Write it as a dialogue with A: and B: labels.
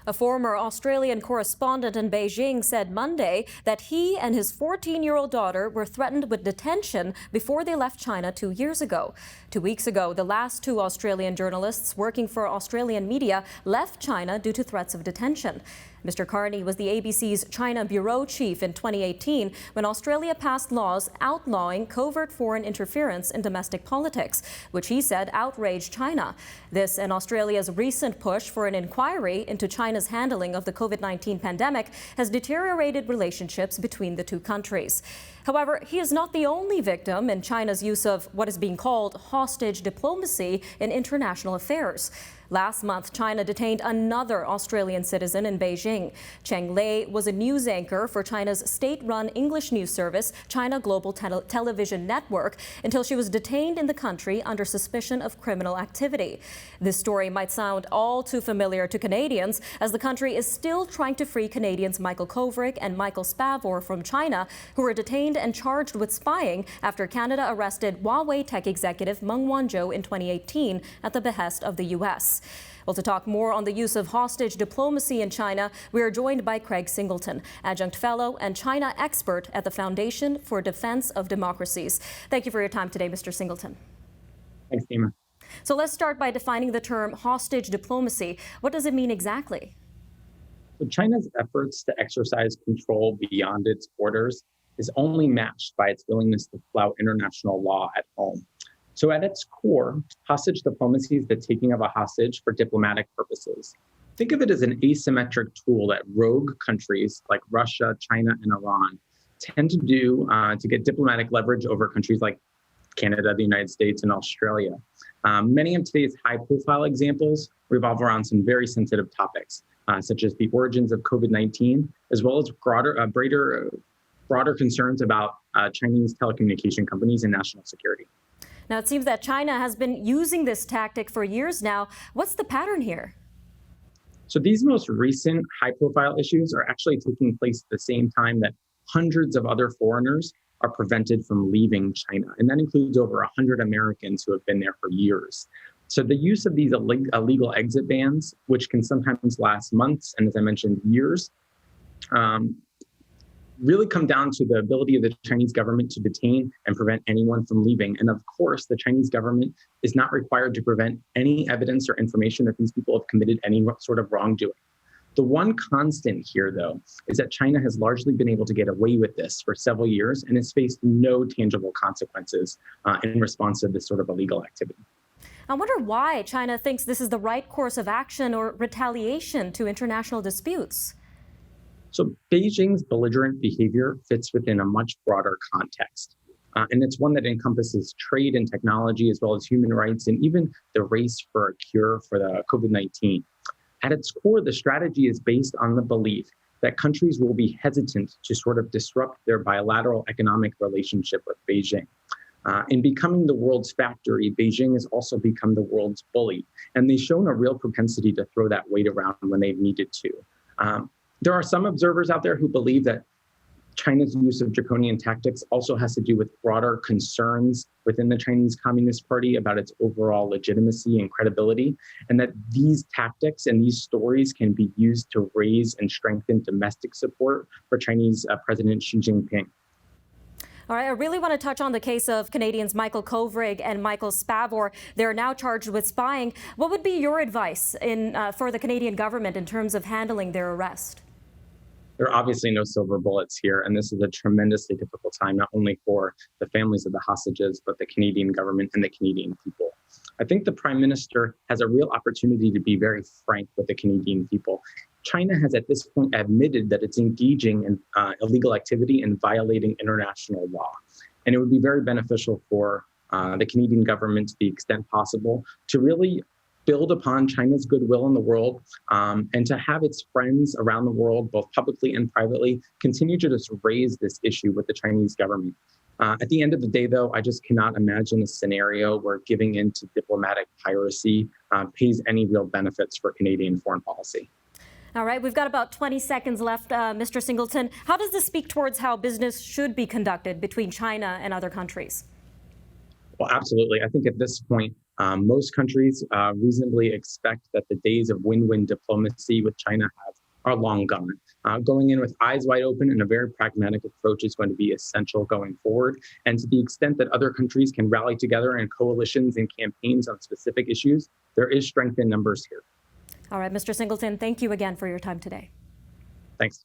A: A former Australian correspondent in Beijing said Monday that he and his 14-year-old daughter were threatened with detention before they left China 2 years ago. 2 weeks ago, the last two Australian journalists working for Australian media left China due to threats of detention. Mr. Carney was the ABC's China bureau chief in 2018 when Australia passed laws outlawing covert foreign interference in domestic politics, which he said outraged China. This and Australia's recent push for an inquiry into China's handling of the COVID-19 pandemic has deteriorated relationships between the two countries. However, he is not the only victim in China's use of what is being called hostage diplomacy in international affairs. Last month, China detained another Australian citizen in Beijing. Cheng Lei was a news anchor for China's state-run English news service, China Global Television Network, until she was detained in the country under suspicion of criminal activity. This story might sound all too familiar to Canadians, as the country is still trying to free Canadians Michael Kovrig and Michael Spavor from China, who were detained and charged with spying after Canada arrested Huawei tech executive Meng Wanzhou in 2018 at the behest of the U.S. Well, to talk more on the use of hostage diplomacy in China, we are joined by Craig Singleton, adjunct fellow and China expert at the Foundation for Defense of Democracies. Thank you for your time today, Mr. Singleton.
B: Thanks, Dima.
A: So let's start by defining the term hostage diplomacy. What does it mean exactly?
B: So China's efforts to exercise control beyond its borders is only matched by its willingness to flout international law at home. So at its core, hostage diplomacy is the taking of a hostage for diplomatic purposes. Think of it as an asymmetric tool that rogue countries like Russia, China, and Iran tend to do to get diplomatic leverage over countries like Canada, the United States, and Australia. Many of today's high-profile examples revolve around some very sensitive topics, such as the origins of COVID-19, as well as broader concerns about Chinese telecommunication companies and national security.
A: Now, it seems that China has been using this tactic for years now. What's the pattern here?
B: So these most recent high-profile issues are actually taking place at the same time that hundreds of other foreigners are prevented from leaving China. And that includes over 100 Americans who have been there for years. So the use of these illegal exit bans, which can sometimes last months, and as I mentioned, years, really come down to the ability of the Chinese government to detain and prevent anyone from leaving. And of course, the Chinese government is not required to prevent any evidence or information that these people have committed any sort of wrongdoing. The one constant here, though, is that China has largely been able to get away with this for several years and has faced no tangible consequences in response to this sort of illegal activity.
A: I wonder why China thinks this is the right course of action or retaliation to international disputes.
B: So Beijing's belligerent behavior fits within a much broader context. And it's one that encompasses trade and technology, as well as human rights, and even the race for a cure for the COVID-19. At its core, the strategy is based on the belief that countries will be hesitant to sort of disrupt their bilateral economic relationship with Beijing. In becoming the world's factory, Beijing has also become the world's bully. And they've shown a real propensity to throw that weight around when they've needed to. There are some observers out there who believe that China's use of draconian tactics also has to do with broader concerns within the Chinese Communist Party about its overall legitimacy and credibility, and that these tactics and these stories can be used to raise and strengthen domestic support for Chinese President Xi Jinping.
A: All right, I really want to touch on the case of Canadians Michael Kovrig and Michael Spavor. They're now charged with spying. What would be your advice for the Canadian government in terms of handling their arrest?
B: There are obviously no silver bullets here, and this is a tremendously difficult time, not only for the families of the hostages, but the Canadian government and the Canadian people. I think the Prime Minister has a real opportunity to be very frank with the Canadian people. China has at this point admitted that it's engaging in illegal activity and violating international law. And it would be very beneficial for the Canadian government, to the extent possible, to really build upon China's goodwill in the world and to have its friends around the world, both publicly and privately, continue to just raise this issue with the Chinese government. At the end of the day, though, I just cannot imagine a scenario where giving in to diplomatic piracy pays any real benefits for Canadian foreign policy.
A: All right, we've got about 20 seconds left, Mr. Singleton. How does this speak towards how business should be conducted between China and other countries?
B: Well, absolutely. I think at this point, Most countries reasonably expect that the days of win-win diplomacy with China are long gone. Going in with eyes wide open and a very pragmatic approach is going to be essential going forward. And to the extent that other countries can rally together in coalitions and campaigns on specific issues, there is strength in numbers here.
A: All right, Mr. Singleton, thank you again for your time today.
B: Thanks.